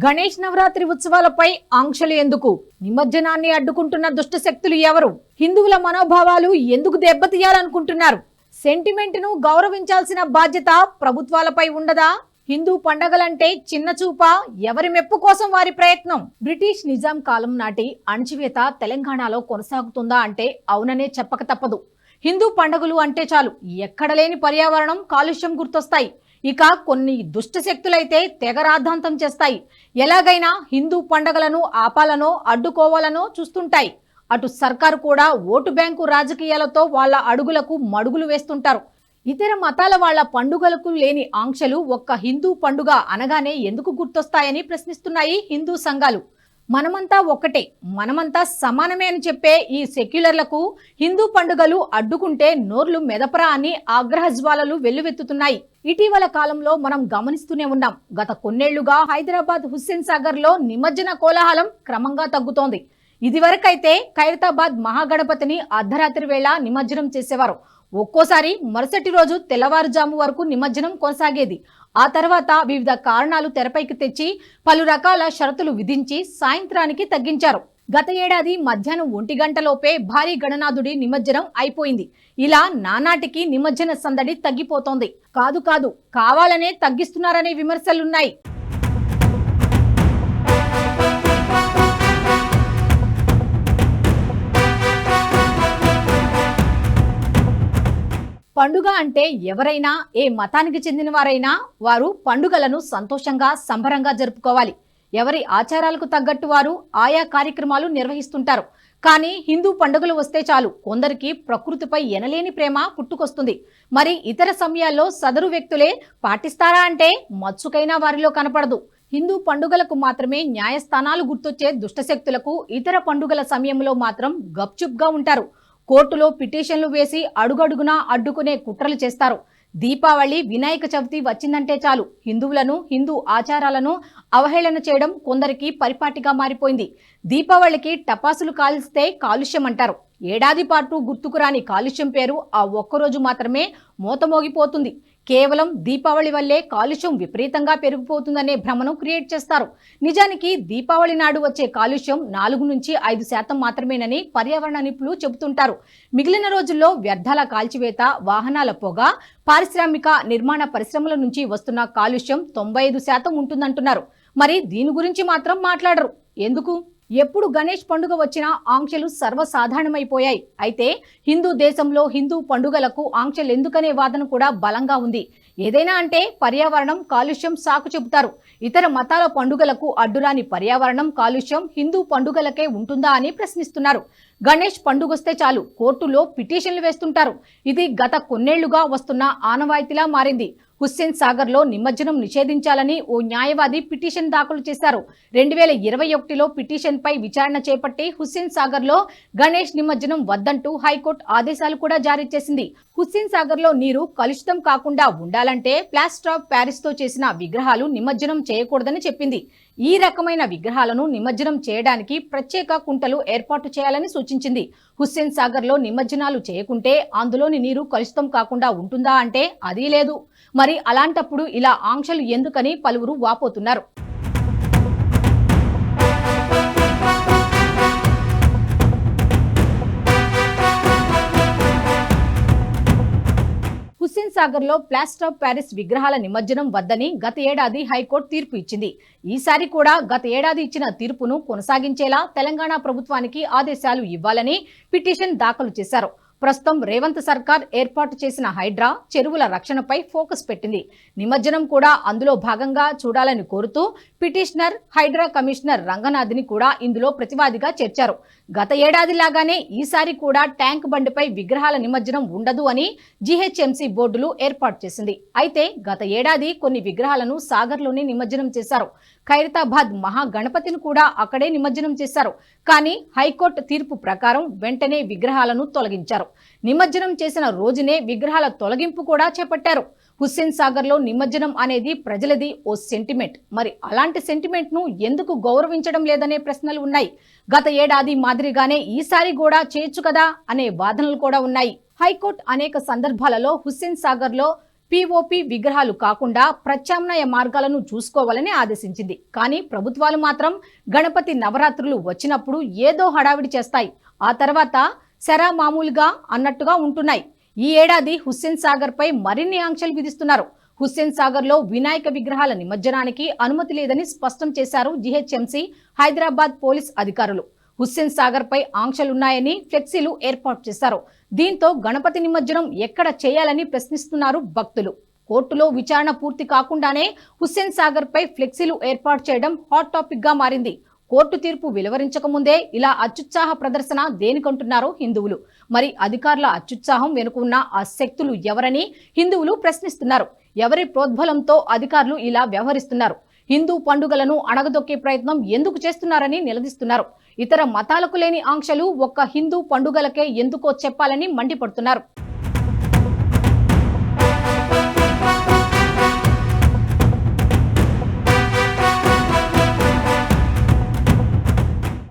గణేష్ నవరాత్రి ఉత్సవాలపై ఆంక్షలు ఎందుకు? నిమజ్జనాన్ని అడ్డుకుంటున్న దుష్ట శక్తులు ఎవరు? హిందువుల మనోభావాలు ఎందుకు దెబ్బతీయాలనుకుంటున్నారు? సెంటిమెంట్ ను గౌరవించాల్సిన బాధ్యత ప్రభుత్వాలపై ఉండదా? హిందూ పండగలంటే చిన్న చూప? ఎవరి మెప్పు కోసం వారి ప్రయత్నం? బ్రిటిష్ నిజాం కాలం నాటి అణచివేత తెలంగాణలో కొనసాగుతుందా అంటే అవుననే చెప్పక తప్పదు. హిందూ పండుగలు అంటే చాలు ఎక్కడ లేని పర్యావరణం, కాలుష్యం గుర్తొస్తాయి. ఇక కొన్ని దుష్ట శక్తులైతే తెగ రాద్ధాంతం చేస్తాయి. ఎలాగైనా హిందూ పండుగలను ఆపాలనో అడ్డుకోవాలనో చూస్తుంటాయి. అటు సర్కారు కూడా ఓటు బ్యాంకు రాజకీయాలతో వాళ్ళ అడుగులకు మడుగులు వేస్తుంటారు. ఇతర మతాల వాళ్ళ పండుగలకు లేని ఆంక్షలు ఒక్క హిందూ పండుగ అనగానే ఎందుకు గుర్తొస్తాయని ప్రశ్నిస్తున్నాయి హిందూ సంఘాలు. మనమంతా ఒక్కటే, మనమంతా సమానమే అని చెప్పే ఈ సెక్యులర్లకు హిందూ పండుగలు అడ్డుకుంటే నోర్లు మెదపరా అని ఆగ్రహ జ్వాలలు వెల్లువెత్తుతున్నాయి. ఇటీవల కాలంలో మనం గమనిస్తూనే ఉన్నాం. గత కొన్నేళ్లుగా హైదరాబాద్ హుస్సేన్ సాగర్ లో నిమజ్జన కోలాహలం క్రమంగా తగ్గుతోంది. ఇదివరకైతే ఖైరతాబాద్ మహాగణపతిని అర్ధరాత్రి వేళ నిమజ్జనం చేసేవారు. ఒక్కోసారి మరుసటి రోజు తెల్లవారుజాము వరకు నిమజ్జనం కొనసాగేది. ఆ తర్వాత వివిధ కారణాలు తెరపైకి తెచ్చి పలు రకాల షరతులు విధించి సాయంత్రానికి తగ్గించారు. గత ఏడాది మధ్యాహ్నం 1 గంటలోపే భారీ గణనాథుడి నిమజ్జనం అయిపోయింది. ఇలా నానాటికి నిమజ్జన సందడి తగ్గిపోతోంది. కాదు కావాలనే తగ్గిస్తున్నారనే విమర్శలున్నాయి. పండుగ అంటే ఎవరైనా, ఏ మతానికి చెందిన వారైనా వారు పండుగలను సంతోషంగా, సంబరంగా జరుపుకోవాలి. ఎవరి ఆచారాలకు తగ్గట్టు వారు ఆయా కార్యక్రమాలు నిర్వహిస్తుంటారు. కానీ హిందూ పండుగలు వస్తే చాలు కొందరికి ప్రకృతిపై ఎనలేని ప్రేమ పుట్టుకొస్తుంది. మరి ఇతర సమయాల్లో సదరు వ్యక్తులే పాటిస్తారా అంటే మచ్చుకైనా వారిలో కనపడదు. హిందూ పండుగలకు మాత్రమే న్యాయస్థానాలు గుర్తొచ్చే దుష్టశక్తులకు ఇతర పండుగల సమయంలో మాత్రం గప్చుప్గా ఉంటారు. కోర్టులో పిటిషన్లు వేసి అడుగడుగునా అడ్డుకునే కుట్రలు చేస్తారు. దీపావళి, వినాయక చవితి వచ్చిందంటే చాలు హిందువులను, హిందూ ఆచారాలను అవహేళన చేయడం కొందరికి పరిపాటిగా మారిపోయింది. దీపావళికి టపాసులు కాల్స్తే కాలుష్యం అంటారు. ఏడాది పాటు గుర్తుకురాని కాలుష్యం పేరు ఆ ఒక్కరోజు మాత్రమే మోతమోగిపోతుంది. కేవలం దీపావళి వల్లే కాలుష్యం విపరీతంగా పెరిగిపోతుందనే భ్రమను క్రియేట్ చేస్తారు. నిజానికి దీపావళి నాడు వచ్చే కాలుష్యం 4 నుంచి 5% మాత్రమేనని పర్యావరణ నిపుణులు చెబుతుంటారు. మిగిలిన రోజుల్లో వ్యర్థాల కాల్చివేత, వాహనాల పొగ, పారిశ్రామిక నిర్మాణ పరిశ్రమల నుంచి వస్తున్న కాలుష్యం 95% ఉంటుందంటున్నారు. మరి దీని గురించి మాత్రం మాట్లాడరు. ఎందుకు? ఎప్పుడు గణేష్ పండుగ వచ్చినా ఆంక్షలు సర్వసాధారణమైపోయాయి. అయితే హిందూ దేశంలో హిందూ పండుగలకు ఆంక్షలు ఎందుకనే వాదన కూడా బలంగా ఉంది. ఏదైనా అంటే పర్యావరణం, కాలుష్యం సాకు చెబుతారు. ఇతర మతాల పండుగలకు అడ్డురాని పర్యావరణం, కాలుష్యం హిందూ పండుగలకే ఉంటుందా అని ప్రశ్నిస్తున్నారు. గణేష్ పండుగొస్తే చాలు కోర్టులో పిటిషన్లు వేస్తుంటారు. ఇది గత కొన్నేళ్లుగా వస్తున్న ఆనవాయితీలా మారింది. హుస్సేన్ సాగర్ లో నిమజ్జనం నిషేధించాలని ఓ న్యాయవాది పిటిషన్ దాఖలు చేశారు. 2021లో పిటిషన్ పై విచారణ చేపట్టి హుస్సేన్ సాగర్ లో గణేష్ నిమజ్జనం వద్దంటూ హైకోర్టు ఆదేశాలు కూడా జారీ చేసింది. హుస్సేన్ సాగర్ లో నీరు కలుషితం కాకుండా ఉండాలంటే ప్లాస్టర్ ఆఫ్ ప్యారిస్ తో చేసిన విగ్రహాలు నిమజ్జనం చేయకూడదని చెప్పింది. ఈ రకమైన విగ్రహాలను నిమజ్జనం చేయడానికి ప్రత్యేక కుంటలు ఏర్పాటు చేయాలని సూచించింది. హుస్సేన్ సాగర్ లో నిమజ్జనాలు చేయకుంటే అందులోని నీరు కలుషితం కాకుండా ఉంటుందా అంటే అదీ లేదు. మరి అలాంటప్పుడు ఇలా ఆంక్షలు ఎందుకని పలువురు వాపోతున్నారు. హుస్సేన్ సాగర్ లో ప్లాస్టర్ ఆఫ్ ప్యారిస్ విగ్రహాల నిమజ్జనం వద్దని గత ఏడాది హైకోర్టు తీర్పు ఇచ్చింది. ఈసారి కూడా గత ఏడాది ఇచ్చిన తీర్పును కొనసాగించేలా తెలంగాణ ప్రభుత్వానికి ఆదేశాలు ఇవ్వాలని పిటిషన్ దాఖలు చేశారు. ప్రస్తుతం రేవంత్ సర్కార్ ఏర్పాటు చేసిన హైడ్రా చెరువుల రక్షణపై ఫోకస్ పెట్టింది. నిమజ్జనం కూడా అందులో భాగంగా చూడాలని కోరుతూ పిటిషనర్ హైడ్రా కమిషనర్ రంగనాథ్ని కూడా ఇందులో ప్రతివాదిగా చేర్చారు. గత ఏడాది లాగానే ఈసారి కూడా ట్యాంక్ బండిపై విగ్రహాల నిమజ్జనం ఉండదు అని జీహెచ్ఎంసీ బోర్డులు ఏర్పాటు చేసింది. అయితే గత ఏడాది కొన్ని విగ్రహాలను సాగర్లోనే నిమజ్జనం చేశారు. ఖైరతాబాద్ మహాగణపతిని కూడా అక్కడే నిమజ్జనం చేశారు. కానీ హైకోర్టు తీర్పు ప్రకారం వెంటనే విగ్రహాలను తొలగించారు. నిమజ్జనం చేసిన రోజునే విగ్రహాల తొలగింపు కూడా చేపట్టారు. హుస్సేన్ సాగర్ లో నిమజ్జనం అనేది ప్రజలది ఓ సెంటిమెంట్. మరి అలాంటి సెంటిమెంట్ ను ఎందుకు గౌరవించడం లేదనే ప్రశ్నలు ఉన్నాయి. గత ఏడాది మాదిరిగానే ఈసారి కూడా చేయొచ్చు కదా అనే వాదనలు కూడా ఉన్నాయి. హైకోర్టు అనేక సందర్భాలలో హుస్సేన్ సాగర్ లో పీఓపీ విగ్రహాలు కాకుండా ప్రత్యామ్నాయ మార్గాలను చూసుకోవాలని ఆదేశించింది. కానీ ప్రభుత్వాలు మాత్రం గణపతి నవరాత్రులు వచ్చినప్పుడు ఏదో హడావిడి చేస్తాయి, ఆ తర్వాత శరా మామూలుగా అన్నట్టుగా ఉంటున్నాయి. ఈ ఏడాది హుస్సేన్ సాగర్ పై మరిన్ని ఆంక్షలు విధిస్తున్నారు. హుస్సేన్ సాగర్ లో వినాయక విగ్రహాల నిమజ్జనానికి అనుమతి లేదని స్పష్టం చేశారు జీహెచ్ఎంసీ హైదరాబాద్ పోలీస్ అధికారులు. హుస్సేన్ సాగర్ పై ఆంక్షలున్నాయని ఫ్లెక్సీలు ఏర్పాటు చేశారు. దీంతో గణపతి నిమజ్జనం ఎక్కడ చేయాలని ప్రశ్నిస్తున్నారు భక్తులు. కోర్టులో విచారణ పూర్తి కాకుండానే హుస్సేన్ సాగర్ పై ఫ్లెక్సీలు ఏర్పాటు చేయడం హాట్ టాపిక్ గా మారింది. కోర్టు తీర్పు వెలువరించక ముందే ఇలా అత్యుత్సాహ ప్రదర్శన దేనికంటున్నారో హిందువులు. మరి అధికారుల అత్యుత్సాహం వెనుకున్న ఆ శక్తులు ఎవరని హిందువులు ప్రశ్నిస్తున్నారు. ఎవరి ప్రోద్బలంతో అధికారులు ఇలా వ్యవహరిస్తున్నారు? హిందూ పండుగలను అణగదొక్కే ప్రయత్నం ఎందుకు చేస్తున్నారని నిలదీస్తున్నారు. ఇతర మతాలకు లేని ఆంక్షలు ఒక్క హిందూ పండుగలకే ఎందుకో చెప్పాలని మండిపడుతున్నారు.